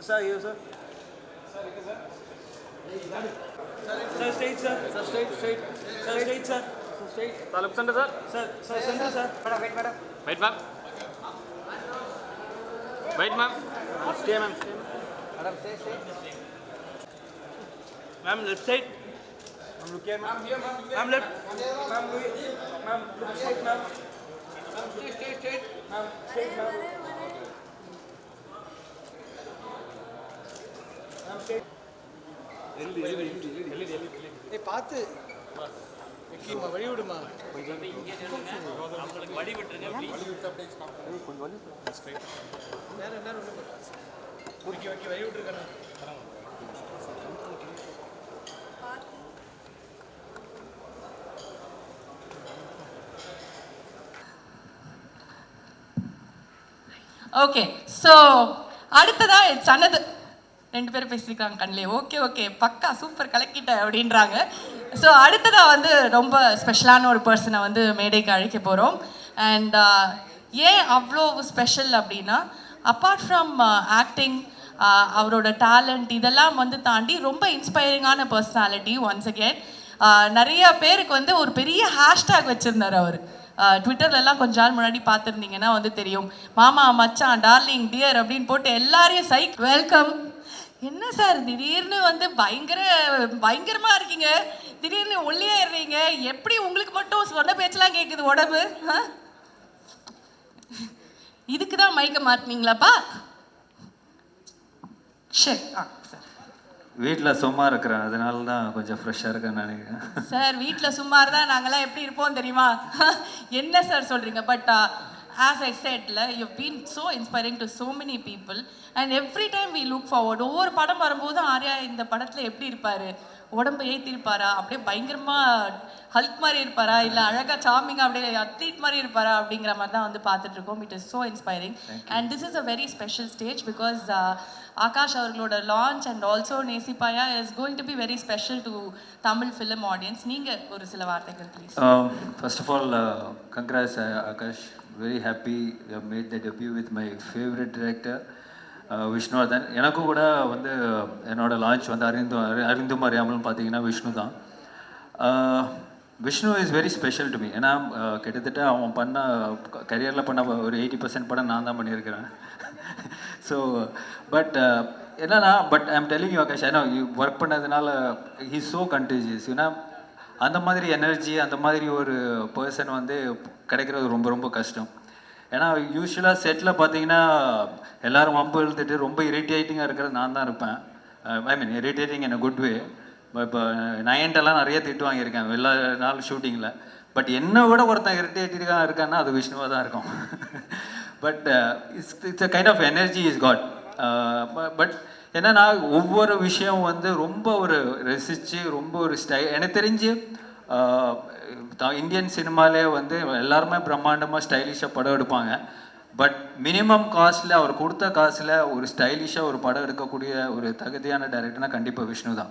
Sir, here, sir. Sir, straight, sir. Sir, straight. Sir, straight, sir. Straight. Sir, look center, sir. Sir, center, sir. Madam, wait, madam. Wait, ma'am. Wait, ma'am. Stay, ma'am. Madam, stay. Ma'am, left side. Ma'am, look here, ma'am. Ma'am, left. Ma'am, look straight, ma'am. Ma'am, straight. Ma'am, straight, ma'am. Ma'am, straight. ஏய் பார்த்து வெக்கிமா வழி விடுமா நேரம் வெக்கி வழி விட்டுருக்கேன் okay so அடுத்ததா it's அனது 2 பேரும் பேசியிருக்காங்க கண்ணிலே ஓகே பக்கா சூப்பர் கலக்கிட்ட அப்படின்றாங்க. ஸோ அடுத்ததா வந்து ரொம்ப ஸ்பெஷலான ஒரு பர்சனை வந்து மேடைக்கு அழைக்க போகிறோம். அண்ட் ஏன் அவ்வளோ ஸ்பெஷல் அப்படின்னா அப்பார்ட் ஃப்ரம் ஆக்டிங் அவரோட டேலண்ட் இதெல்லாம் வந்து தாண்டி ரொம்ப இன்ஸ்பைரிங்கான பர்சனாலிட்டி. ஒன்ஸ் அகேன் நிறைய பேருக்கு வந்து ஒரு பெரிய ஹேஷ்டேக் வச்சுருந்தார் அவர். ட்விட்டர்லலாம் கொஞ்ச நாள் முன்னாடி பார்த்துருந்தீங்கன்னா வந்து தெரியும், மாமா மச்சான் டார்லிங் டியர் அப்படின்னு போட்டு எல்லாரையும் வெல்கம். என்ன சார் திடீர்னு வந்து பயங்கரமாக இருக்கீங்க, திடீர்னு ஒல்லியாயிடுறீங்க, எப்படி உங்களுக்கு மட்டும் சொன்ன பேச்செல்லாம் கேட்குது உடம்பு? இதுக்கு தான் மைக்க மாட்டினீங்களாப்பா? சரி சார். வீட்டில் சும்மா இருக்கிறேன், அதனால தான் கொஞ்சம் ஃப்ரெஷ்ஷாக இருக்கேன்னு நினைக்கிறேன். சார் வீட்டில் சும்மா இருந்தால் நாங்கள்லாம் எப்படி இருப்போம் தெரியுமா? என்ன சார் சொல்கிறீங்க? But as I said, you've been so inspiring to so many people and every time we look forward. ஒவ்வொரு படம் வரும்போது ஆர்யா இந்த படத்தில் எப்படி இருப்பார், உடம்பு ஏற்றிருப்பாரா, அப்படியே பயங்கரமாக ஹல்க் மாதிரி இருப்பாரா, இல்லை அழகாக சாமிங்காக அப்படியே அத்லீட் மாதிரி இருப்பாரா அப்படிங்கிற மாதிரி தான் வந்து பார்த்துட்ருக்கோம். It is so inspiring and this is a very special stage because Akash அவர்களோட launch and also Nesippaya is going to be very special to Tamil film audience. நீங்கள் ஒரு சில வார்த்தைகள் please. First of all, congrats Akash. Very happy you have made the debut with my favorite director Vishnuvardhan. எனக்கும் கூட வந்து என்னோட launch வந்து அறிந்தும் அறியாமலும் பார்த்தீங்கன்னா விஷ்ணு தான். Vishnu is very special to me. ஏன்னா கிட்டத்தட்ட அவன் பண்ண கரியரில் பண்ண ஒரு 80% படம் நான் தான் பண்ணியிருக்கிறேன். ஸோ என்னன்னா ஐம் டெல்லிங் யூ ஆகாஷ், ஏன்னா ஒர்க் பண்ணதுனால ஹீ ஸோ கண்டேஜியஸ். ஏன்னா அந்த மாதிரி எனர்ஜி, அந்த மாதிரி ஒரு பர்சன் வந்து கிடைக்கிறது ரொம்ப ரொம்ப கஷ்டம். ஏன்னா யூஸ்வலாக செட்டில் பார்த்தீங்கன்னா எல்லோரும் வம்பு இழுத்துட்டு ரொம்ப இரிட்டேட்டிங்காக இருக்கிறது நான் தான் இருப்பேன். I mean irritating in a good way. இப்போ நயன்ட்டெல்லாம் நிறைய திட்டு வாங்கியிருக்கேன் எல்லா நாள் ஷூட்டிங்கில். பட் என்னை விட ஒருத்தன் இரிட்டேட்டிங்காக இருக்கான்னா அது விஷ்ணுவாக தான் இருக்கும். But it's a kind of energy is God. But என்னன்னா ஒவ்வொரு விஷயம் வந்து ரொம்ப ஒரு ரசித்து ரொம்ப ஒரு எனக்கு தெரிஞ்சு இந்தியன் சினிமாலே வந்து எல்லாருமே பிரம்மாண்டமாக ஸ்டைலிஷாக படம் எடுப்பாங்க. பட் மினிமம் காஸ்ட்டில் அவர் கொடுத்த காசில் ஒரு ஸ்டைலிஷாக ஒரு படம் எடுக்கக்கூடிய ஒரு தகுதியான டைரக்டர்னா கண்டிப்பாக விஷ்ணு தான்.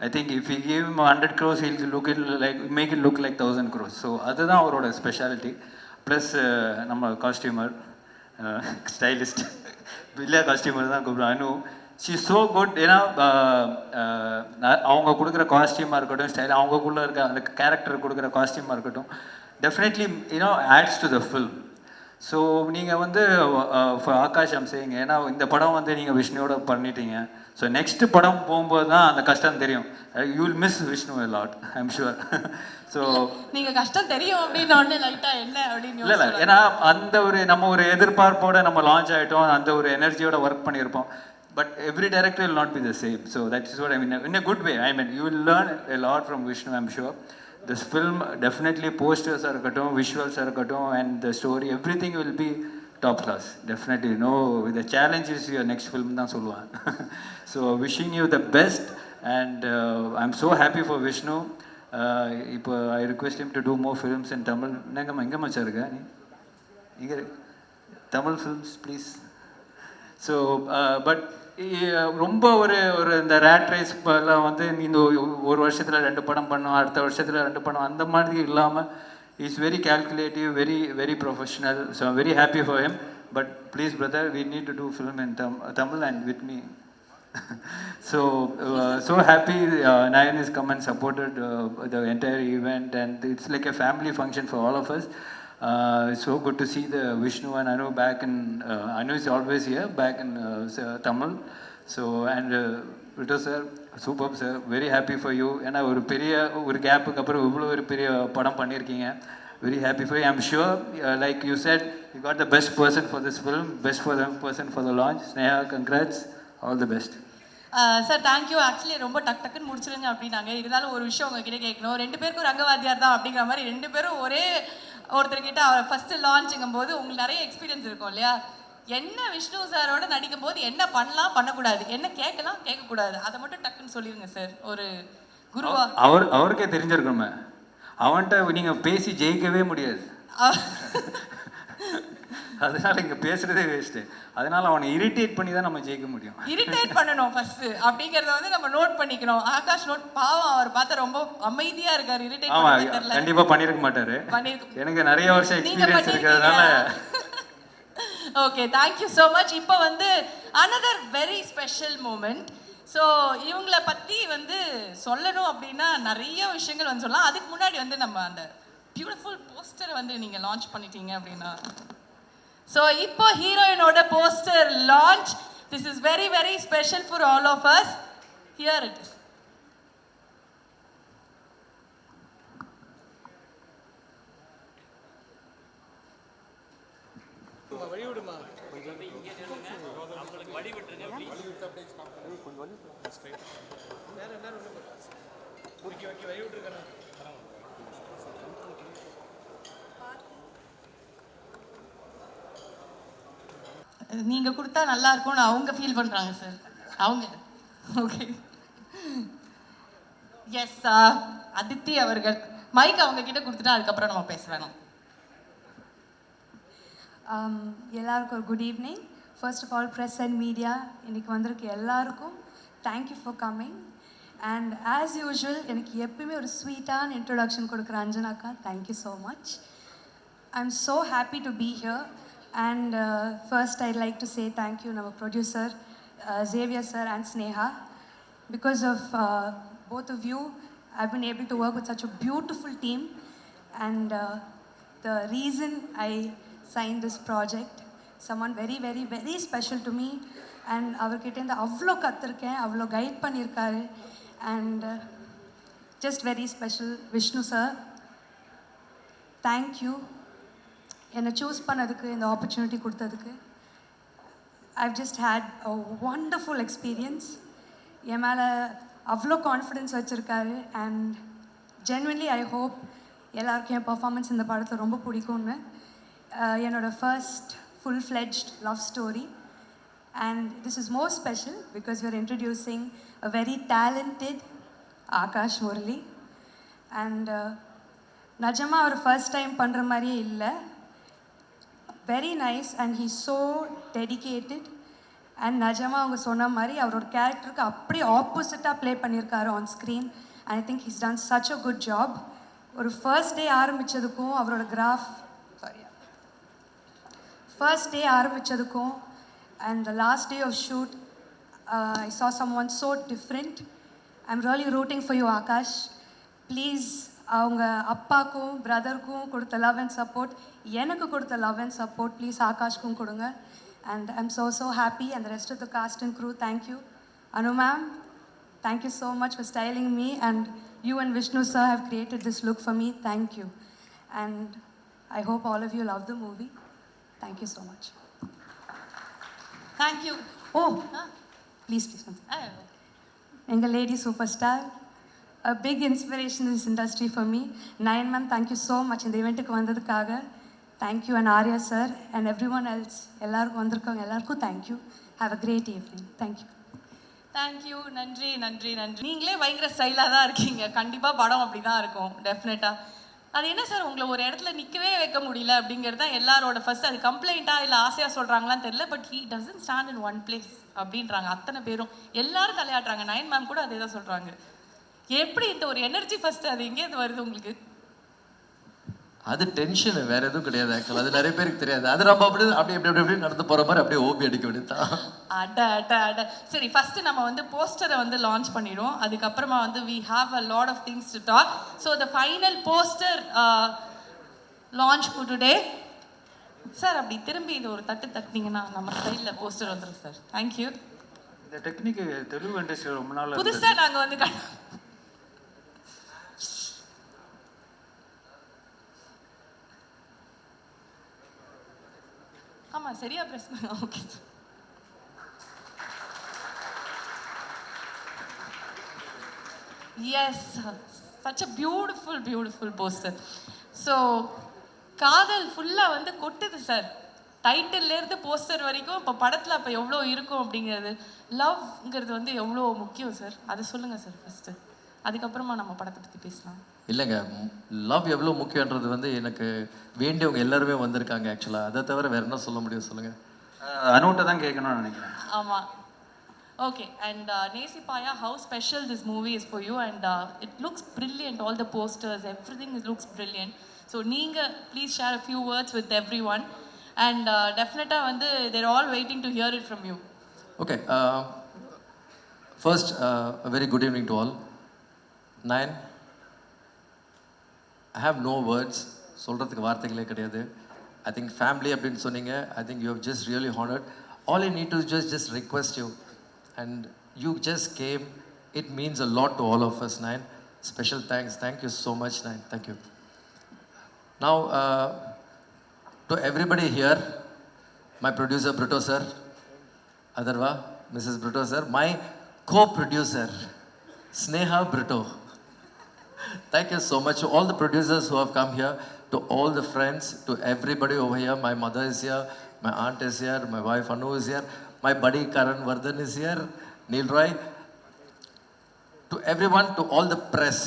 I think if you give 100 crores he'll look it like make it look like 1000 crores. So அதுதான் அவரோட ஸ்பெஷாலிட்டி. ப்ளஸ் நம்ம காஸ்டியூமர் ஸ்டைலிஸ்ட் இல்லை காஸ்டியூமர் தான் கூப்பிடுவோம் அனு. She so good. ஏன்னா அவங்க கொடுக்குற காஸ்டியூமாக இருக்கட்டும், ஸ்டைல் அவங்கக்குள்ளே இருக்க அந்த கேரக்டர் கொடுக்குற காஸ்டியூமாக இருக்கட்டும், definitely adds to the film. So நீங்கள் வந்து ஆகாஷ் செய்யுங்க, ஏன்னா இந்த படம் வந்து நீங்கள் விஷ்ணுவோட பண்ணிட்டீங்க. ஸோ நெக்ஸ்ட் படம் போகும்போது தான் அந்த கஷ்டம் தெரியும். You will miss Vishnu a lot, I'm sure. So நீங்கள் கஷ்டம் தெரியும் அப்படின்னு ஒன்று லைட்டாக என்ன அப்படின்னு இல்லை ஏன்னா அந்த ஒரு நம்ம ஒரு எதிர்பார்ப்போட நம்ம லான்ச் ஆகிட்டோம், அந்த ஒரு எனர்ஜியோட ஒர்க் பண்ணியிருப்போம். But every director will not be the same. So that is what I mean. In a good way. I mean, you will learn a lot from Vishnu, I'm sure. This film, definitely posters are kato, visuals are kato, and the story, everything will be top class. Definitely. No, the challenge is your next film. So wishing you the best. And I'm so happy for Vishnu. I request him to do more films in Tamil. Tamil films, please. So but ரொம்ப ஒரு இந்த rat race எல்லாம் வந்து இந்த ஒரு வருஷத்தில் 2 படம் பண்ணோம், அடுத்த வருஷத்தில் 2 படம், அந்த மாதிரி இல்லாமல் is very calculative, very very professional. So I'm very happy for him. But please brother, we need to do film in Tamil and with me So happy Nayan has come and supported the entire event, and it's like a family function for all of us. It's so good to see the Vishnu and Anu back in. Anu is always here, back in Tamil. So and Vito sir, superb sir, very happy for you. And ஒரு பெரிய ஒரு கேப்புக்கு அப்புறம் இவ்வளோ ஒரு பெரிய படம் பண்ணியிருக்கீங்க. Very happy for you. I'm sure, like you said, you got the best person for this film, best for the person for the launch. Sneha, congrats. All the best. Sir thank you. Actually ரொம்ப டக்குன்னு முடிச்சிருங்க அப்படின்னாங்க. இருந்தாலும் ஒரு விஷயம் உங்ககிட்ட கேட்கணும். 2 பேருக்கும் ரங்கவாத்தியார் தான் அப்படிங்கிற மாதிரி 2 பேரும் ஒரே ஒருத்தர்கிட்ட ஃபர்ஸ்ட் லான்ச்சுங்கும் போது உங்களுக்கு நிறைய எக்ஸ்பீரியன்ஸ் இருக்கும் இல்லையா? என்ன விஷ்ணு சாரோட நடிக்கும் போது என்ன பண்ணலாம் பண்ணக்கூடாது, என்ன கேட்கலாம் கேட்கக்கூடாது, அதை மட்டும் டக்குன்னு சொல்லிடுங்க சார். ஒரு குருவா அவருக்கே தெரிஞ்சிருக்கணுமே. அவன்கிட்ட நீங்கள் பேசி ஜெயிக்கவே முடியாது. அதனால இங்கே பேசுறதே வேஸ்ட்டு. அதனால அவனை இரிட்டேட் பண்ணி தான் நம்ம ஜெயிக்க முடியும். இரிட்டேட் பண்ணணும் ஃபர்ஸ்ட் அப்படிங்கறத வந்து நம்ம நோட் பண்ணிக்கணும். ஆகாஷ் நோட் பாவம், அவர் பார்த்தா ரொம்ப அமைதியா இருக்காரு. இரிட்டேட் பண்ணவே தெரியல. கண்டிப்பா பண்ணிருக்க மாட்டாரு. எனக்கு நிறைய வருஷம் எக்ஸ்பீரியன்ஸ் இருக்கிறதுனால. Okay, thank you so much. இப்போ வந்து another very special moment. So இவங்கள பற்றி வந்து சொல்லணும் அப்படின்னா நிறைய விஷயங்கள் வந்து சொல்லலாம். அதுக்கு முன்னாடி வந்து நம்ம அந்த பியூட்டிஃபுல் போஸ்டரை வந்து நீங்கள் லான்ச் பண்ணிட்டீங்க அப்படின்னா, ஸோ இப்போ ஹீரோயினோட poster launch. This is very very special for all of us. Here it is. வழிவிடுமா நீங்க கொடுத்தா நல்லா இருக்கும்னு அவங்க ஃபீல் பண்றாங்க சார். அவங்க ஓகே. எஸ் அதித்தி அவர்கள் மைக் அவங்க கிட்ட கொடுத்துட்டா அதுக்கப்புறம் நம்ம பேசுறாங்க. எல்லாருக்கும் ஒரு good evening. First of all press and media இன்னைக்கு வந்திருக்கு எல்லாருக்கும் thank you for coming. And as usual எனக்கு எப்பயுமே ஒரு ஸ்வீட்டான இன்ட்ரொடக்ஷன் கொடுக்குற அஞ்சனாக்கா, thank you so much. I am so happy to be here. And first I like to say thank you நம்ம producer Xavier sir and Sneha. Because of both of you, I've been able to work with such a beautiful team. And the reason I signed this project, someone very very very special to me, and avarkitta inda avlo kathiruken, avlo guide pannirkaru, and just very special Vishnu sir, thank you enna choose pannadukku, இந்த opportunity கொடுத்ததுக்கு. I've just had a wonderful experience. என் மேலே அவ்வளோ confidence வச்சுருக்காரு. And genuinely I hope எல்லாருக்கும் என் performance இந்த படத்தில் ரொம்ப பிடிக்கும்னு. என்னோடய first full fledged love story. And this is more special because we are introducing a very talented Akash Murali. And நிஜமாக அவர் ஃபர்ஸ்ட் டைம் பண்ணுற மாதிரியே இல்லை. Very nice and he so dedicated. And நிஜமாக அவங்க சொன்ன மாதிரி அவரோட கேரக்டருக்கு அப்படியே ஆப்போசிட்டாக ப்ளே பண்ணியிருக்காரு on screen. And I think he's done such a good job. ஒரு ஃபர்ஸ்ட் டே ஆரம்பித்ததுக்கும் அவரோட ஃபர்ஸ்ட் டே ஆரம்பித்ததுக்கும் and the last day of shoot I saw someone so different. I'm really rooting for you, Akash. Please அவங்க அப்பாக்கும் பிரதருக்கும் கொடுத்த love and support, எனக்கு கொடுத்த love and support please ஆகாஷ்க்கும் கொடுங்க. And I'm so happy, and the rest of the cast and crew, thank you. Anu ma'am, thank you so much for styling me, and you and Vishnu sir have created this look for me. Thank you. And I hope all of you love the movie. Thank you so much. Thank you. Oh, please. Enga lady superstar, a big inspiration in this industry for me. Nayan ma'am, thank you so much இந்த ஈவெண்ட்டுக்கு வந்ததுக்காக. Thank you, and Arya sir and everyone else. எல்லாருக்கும் வந்திருக்காங்க எல்லாருக்கும் thank you. Have a great evening. Thank you. Thank you. நன்றி நன்றி நன்றி. நீங்களே பயங்கர ஸ்டைலாக தான் இருக்கீங்க. கண்டிப்பாக படம் அப்படி தான் இருக்கும் டெஃபினட்டாக. அது என்ன சார் உங்களை ஒரு இடத்துல நிற்கவே வைக்க முடியல அப்படிங்கிறது தான் எல்லாரோட ஃபர்ஸ்ட். அது கம்ப்ளைண்ட்டாக இல்லை ஆசையாக சொல்கிறாங்களான்னு தெரியல. But he doesn't stand in one place அப்படின்றாங்க அத்தனை பேரும். எல்லாரும் தலையாட்டுறாங்க. நயன் மேம் கூட அதே தான் சொல்கிறாங்க. எப்படி இந்த ஒரு எனர்ஜி ஃபர்ஸ்ட் அது எங்கேருந்து வருது உங்களுக்கு? அது டென்ஷன், வேற எதுவும் கிடையாது. ஆக்சுவலாக அது நிறைய பேருக்கு தெரியாது. அது நம்ம அப்படி நடந்து போகிற மாதிரி அப்படியே ஓபி அடிக்க வேண்டியதுதான். அட சரி, ஃபர்ஸ்ட் நம்ம வந்து போஸ்டரை வந்து லான்ச் பண்ணிடுவோம். அதுக்கப்புறமா வந்து we have a lot of things to talk. So the final poster launch for today. Sir அப்படி திரும்பி இது ஒரு தட்டினீங்கன்னா நம்ம ஸ்டைலில் போஸ்டர் வந்துடும் சார். தேங்க்யூ. இந்த டெக்னிக் தெலுங்கு இண்டஸ்ட்ரியில் ரொம்ப நாள் புதுசாக நாங்கள் வந்து ஆமாம் சரியா ப்ரெஸ் பண்ண. Okay sir. Yes, such a beautiful poster. So காதல் ஃபுல்லாக வந்து கொட்டுது சார். டைட்டில்லேருந்து போஸ்டர் வரைக்கும் இப்போ படத்தில் அப்போ எவ்வளோ இருக்கும் அப்படிங்கிறது, லவ்ங்கிறது வந்து எவ்வளோ முக்கியம் சார், அதை சொல்லுங்கள் சார் ஃபஸ்ட்டு. அதுக்கப்புறமா நம்ம படத்தை பற்றி பேசலாம். இல்லைங்க, லவ் எவ்வளோ முக்கியன்றது வந்து எனக்கு வேண்டியவங்க எல்லாருமே வந்திருக்காங்க ஆக்சுவலாக. அதை தவிர வேறு என்ன சொல்ல முடியும் சொல்லுங்கள். அனுட்ட தான் கேட்கணும்னு நினைக்கிறேன். ஆமாம். Okay, and Nesipaya, how special this movie is for you, and it looks brilliant, all the posters, everything looks brilliant. So Neenga, please share a few words with everyone, and definitely they're all waiting to hear it from you. Okay, first a very good evening to all. Nayan, I have no words, சொல்கிறதுக்கு வார்த்தைகளே கிடையாது. I think family அப்படின்னு சொன்னீங்க. I think you have just really honored. All I need to just request you, and you just came. It means a lot to all of us, Nayan. Special thanks. Thank you so much, Nayan. Thank you. Now, to everybody here, my producer Brito sir, Adarva, Mrs. Brito sir, my co-producer Sneha Brito. Thank you so much to all the producers who have come here, to all the friends, to everybody over here. My mother is here, my aunt is here, my wife Anu is here, my buddy Karan Vardhan is here, Neil Roy. To everyone, to all the press,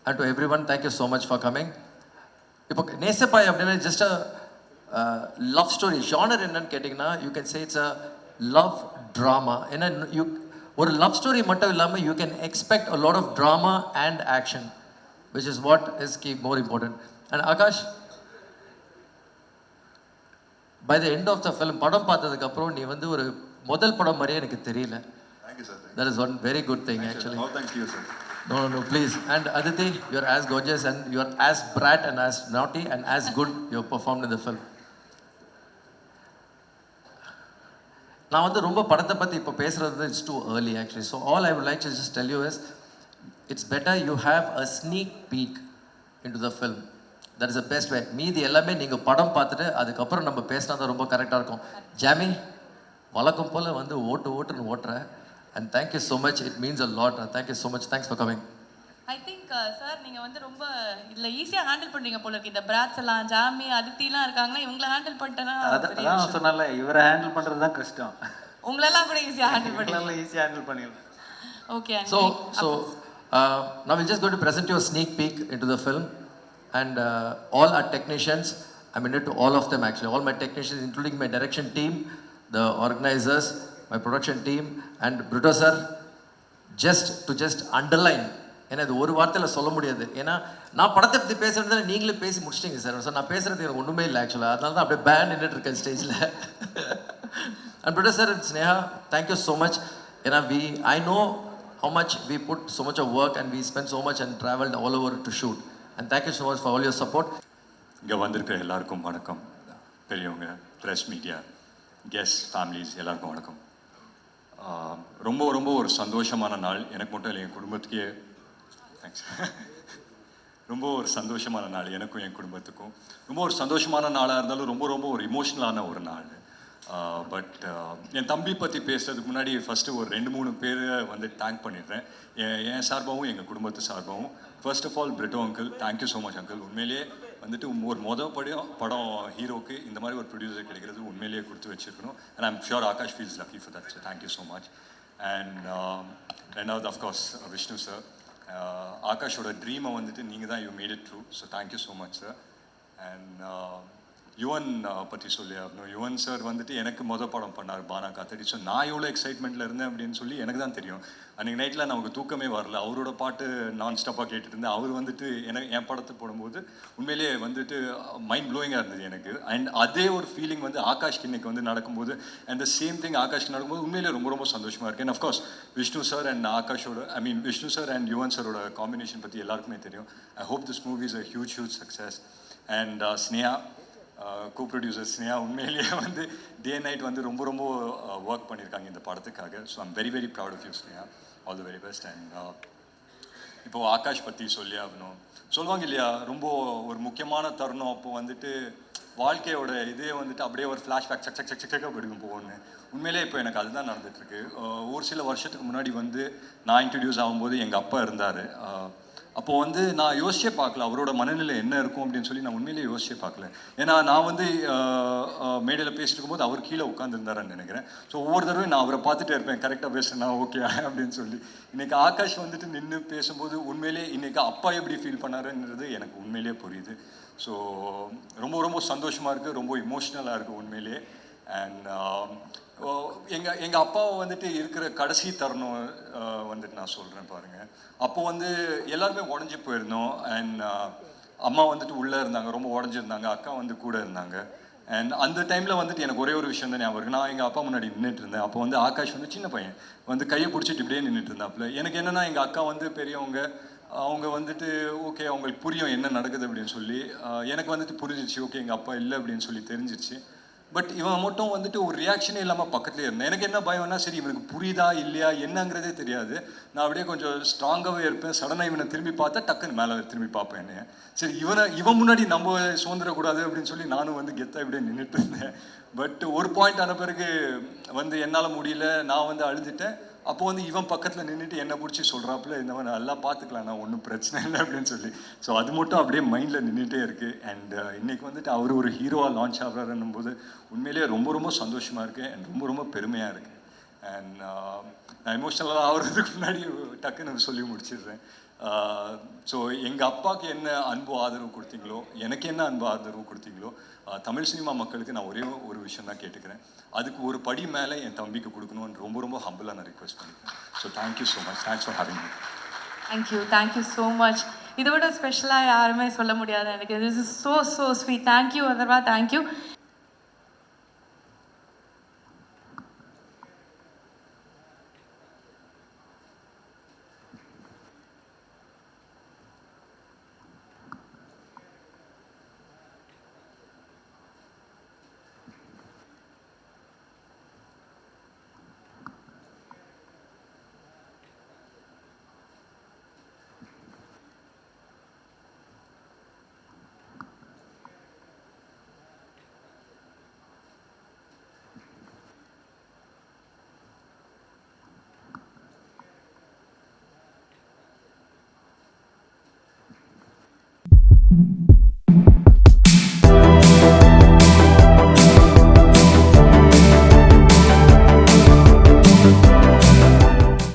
and to everyone, thank you so much for coming. இப்போ நேசப்பாய் அப்படின்னா just a love story. Genre என்னன்னு கேட்டிங்கன்னா, you can say it's a love drama. ஏன்னா ஒரு love story மட்டும் இல்லாமல் you can expect a lot of drama and action, which is what is keep more important. And Akash, by the end of the film, படம் பார்த்ததுக்கப்புறம் நீ வந்து ஒரு முதல் படம் மாதிரியே எனக்கு தெரியல. That is one very good thing. Thank actually. Oh, thank you, sir. No, please. And Aditi, you are as gorgeous and you are as brat and as naughty and as good you have performed in the film. நான் வந்து ரொம்ப படத்தை பற்றி இப்போ பேசுகிறது it's too early actually. So all I would like to just tell you is, it's better you have a sneak peak in to the film. That is the best way. மீதி எல்லாமே நீங்கள் படம் பார்த்துட்டு அதுக்கப்புறம் நம்ம பேசினா தான் ரொம்ப கரெக்டாக இருக்கும். ஜாமி, வழக்கம் போல் வந்து ஓட்டுன்னு ஓட்டுறேன். And thank you so much. It means a lot. Thank you so much. Thanks for coming. I think sir நீங்கள் வந்து ரொம்ப இதில் ஈஸியாக ஹேண்டில் பண்ணுறீங்க போல இருக்கு. இந்த பிராட்ஸ் எல்லாம், ஜாமி, அதித்திலாம் இருக்காங்கன்னா இவங்களை ஹேண்டில் பண்ணிட்டேன்னா அதான் சொன்னால, இவரை ஹேண்டில் பண்ணுறது தான் கஷ்டம். உங்களெல்லாம் கூட ஈஸியாக ஹேண்டில் பண்ணி ஈஸியாக ஹேண்டில் பண்ணிடலாம். Okay. So now we're just going to present you a sneak peek into the film, and all our technicians, I'm in it to all of them actually, all my technicians, including my direction team, the organizers, my production team, and Brito sir, just underline, ஏன்னா இது ஒரு வார்த்தையில் சொல்ல முடியாது. ஏன்னா நான் படத்தை பற்றி பேசுகிறதுனால நீங்களே பேசி முடிச்சிட்டிங்க சார். சார் நான் பேசுகிறது எனக்கு ஒன்றுமே இல்லை ஆக்சுவலாக. அதனால தான் அப்படியே பேண்ட் நின்றுட்டு இருக்கேன் ஸ்டேஜில். And Brito sir and Sneha, thank you so much. ஏன்னா I know how much we put so much of work and we spent so much and traveled all over to shoot. And thank you so much for all your support. இங்கே வந்திருக்கிற எல்லாருக்கும் வணக்கம். பெரியவங்க, press, media, guest, families எல்லாருக்கும் வணக்கம். ரொம்ப ரொம்ப ஒரு சந்தோஷமான நாள். எனக்கு மட்டும் இல்லை, என் குடும்பத்துக்கே தேங்க்ஸ். ரொம்ப ஒரு சந்தோஷமான நாள் எனக்கும் என் குடும்பத்துக்கும். ரொம்ப ஒரு சந்தோஷமான நாளாக இருந்தாலும் ரொம்ப ரொம்ப ஒரு இமோஷ்னலான ஒரு நாள். பட் என் தம்பி பற்றி பேசுறதுக்கு முன்னாடி ஃபஸ்ட்டு ஒரு 2-3 பேரை வந்து தேங்க் பண்ணிடுறேன். என் சார்பாகவும் எங்கள் குடும்பத்து சார்பாகவும். First of all Britto uncle, thank you so much uncle. உண்மையிலேயே வந்துட்டு ஒரு படம் ஹீரோக்கு இந்த மாதிரி ஒரு ப்ரொடியூசர் கிடைக்கிறது உண்மையிலேயே கொடுத்து வச்சுருக்கணும். And I'm sure Akash feels lucky for that. Thank you so much. And ரெண்டாவது அஃப்கோர்ஸ் விஷ்ணு சார், ஆகாஷோட ட்ரீமை வந்துட்டு நீங்கள் தான் you made it true. So thank you so much sir. And Yuvan பற்றி சொல்லி ஆகணும். யுவன் சார் வந்துட்டு எனக்கு படம் பண்ணார் பானா காத்தடி. ஸோ நான் எவ்வளோ எக்ஸைட்மெண்ட்டில் இருந்தேன் அப்படின்னு சொல்லி எனக்கு தான் தெரியும். அன்றைக்கி நைட்டில் நமக்கு தூக்கமே வரல. அவரோட பாட்டு நான் ஸ்டாப்பாக கேட்டுட்டு இருந்தேன். அவர் வந்துட்டு என் படத்தை போடும்போது உண்மையிலேயே வந்துட்டு மைண்ட் ப்ளோயிங்காக இருந்தது எனக்கு. அண்ட் அதே ஒரு ஃபீலிங் வந்து ஆகாஷ்க்கு இன்னைக்கு வந்து நடக்கும்போது அண்ட் த சேம் திங் ஆகாஷ்க்கு நடக்கும்போது உண்மையிலேயே ரொம்ப ரொம்ப சந்தோஷமாக இருக்குது. And of course Vishnu sir and ஆகாஷோட விஷ்ணு சார் அண்ட் யுவன் சாரோட காம்பினேஷன் பற்றி எல்லாருக்குமே தெரியும். I hope this movie is a huge success. And Sneha co-producer Sneha உண்மையிலேயே வந்து டே நைட் வந்து ரொம்ப ரொம்ப ஒர்க் பண்ணியிருக்காங்க இந்த படத்துக்காக. So I'm very very proud of you Sneha. All the very best. And இப்போது ஆகாஷ் பற்றி சொல்லி ஆகணும். சொல்லுவாங்க இல்லையா, ரொம்ப ஒரு முக்கியமான தருணம் அப்போ வந்துட்டு வாழ்க்கையோட இதே வந்துட்டு அப்படியே ஒரு ஃப்ளாஷ்பேக் சக்காக படிக்கும் போகணுன்னு. உண்மையிலே இப்போ எனக்கு அதுதான் நடந்துகிட்ருக்கு. ஒரு சில வருஷத்துக்கு முன்னாடி வந்து நான் இன்ட்ரடியூஸ் ஆகும்போது எங்கள் அப்பா இருந்தார். அப்போது வந்து நான் யோசிச்சே பார்க்கல அவரோட மனநிலை என்ன இருக்கும் அப்படின்னு சொல்லி நான் உண்மையிலேயே யோசிச்சே பார்க்கல. ஏன்னா நான் வந்து மேடையில் பேசிட்டு இருக்கும்போது அவர் கீழே உட்காந்துருந்தாருன்னு நினைக்கிறேன். ஸோ ஒவ்வொரு தடவையும் நான் அவரை பார்த்துட்டே இருப்பேன், கரெக்டாக பேசுனா ஓகே அப்படின்னு சொல்லி. இன்றைக்கி ஆகாஷ் வந்துட்டு நின்று பேசும்போது உண்மையிலே இன்றைக்கி அப்பா எப்படி ஃபீல் பண்ணாருன்றது எனக்கு உண்மையிலேயே புரியுது. ஸோ ரொம்ப ரொம்ப சந்தோஷமாக இருக்குது, ரொம்ப இமோஷ்னலாக இருக்குது உண்மையிலே. அண்ட் எங்கள் அப்பாவை வந்துட்டு இருக்கிற கடைசி தருணம் வந்துட்டு நான் சொல்கிறேன் பாருங்கள். அப்போ வந்து எல்லாருமே உடஞ்சி போயிருந்தோம். அண்ட் அம்மா வந்துட்டு உள்ளே இருந்தாங்க, ரொம்ப உடஞ்சிருந்தாங்க. அக்கா வந்து கூட இருந்தாங்க. அண்ட் அந்த டைமில் வந்துட்டு எனக்கு ஒரே ஒரு விஷயம் தான் ஞாபகம் இருக்குது. நான் எங்கள் அப்பா முன்னாடி நின்றுட்டு இருந்தேன். அப்போ வந்து ஆகாஷ் வந்து சின்ன பையன் வந்து கையை பிடிச்சிட்டு இப்படியே நின்றுட்டு இருந்தாப்புல. எனக்கு என்னென்னா எங்கள் அக்கா வந்து பெரியவங்க, அவங்க வந்துட்டு ஓகே அவங்களுக்கு புரியும் என்ன நடக்குது அப்படின்னு சொல்லி. எனக்கு வந்துட்டு புரிஞ்சிச்சு, ஓகே எங்கள் அப்பா இல்லை அப்படின்னு சொல்லி தெரிஞ்சிச்சு. பட் இவன் மட்டும் வந்துட்டு ஒரு ரியாக்ஷனே இல்லாமல் பக்கத்துலேயே இருந்தேன். எனக்கு என்ன பயம்னா, சரி இவனுக்கு புரியுதா இல்லையா என்னங்கிறதே தெரியாது. நான் அப்படியே கொஞ்சம் ஸ்ட்ராங்காகவே இருப்பேன். சடனாக இவனை திரும்பி பார்த்தா டக்குன்னு மேலே திரும்பி பார்ப்பேன் என்னைய. சரி இவன் முன்னாடி நம்ம சுதந்திரக்கூடாது அப்படின்னு சொல்லி நானும் வந்து கெத்தாக இப்படியே நின்றுட்டு இருந்தேன். பட் ஒரு பாயிண்ட் ஆன பிறகு வந்து என்னால் முடியல, நான் வந்து அழுதுட்டேன். அப்போ வந்து இவன் பக்கத்தில் நின்றுட்டு என்னை பிடிச்சி சொல்கிறாப்புல, இந்த மாதிரி நல்லா பார்த்துக்கலாம், நான் ஒன்றும் பிரச்சனை இல்லை அப்படின்னு சொல்லி. ஸோ அது மட்டும் அப்படியே மைண்டில் நின்றுட்டே இருக்குது. அண்ட் இன்றைக்கி வந்துட்டு அவர் ஒரு ஹீரோவாக லான்ச் ஆகிறாருன்னும் போது உண்மையிலேயே ரொம்ப ரொம்ப சந்தோஷமாக இருக்குது அண்ட் ரொம்ப ரொம்ப பெருமையாக இருக்குது. அண்ட் நான் எமோஷ்னலாக ஆகிறதுக்கு முன்னாடி டக்குன்னு சொல்லி முடிச்சிடுறேன். ஸோ எங்கள் அப்பாவுக்கு என்ன அன்பு ஆதரவு கொடுத்தீங்களோ, எனக்கு என்ன அன்பு ஆதரவு கொடுத்தீங்களோ, தமிழ் சினிமா மக்களுக்கு நான் ஒரே ஒரு விஷயம் தான் கேட்டுக்கிறேன். அதுக்கு ஒரு படி மேலே என் தம்பிக்கு கொடுக்கணும்னு ரொம்ப ரொம்ப ஹம்பிளாக நான் ரிக்வெஸ்ட் பண்ணிக்கிறேன். So thank you so much. Thanks for having me. Thank you so much. இதை விட ஸ்பெஷலாக யாருமே சொல்ல முடியாது எனக்கு. This is so sweet. Thank you Atharva, thank you.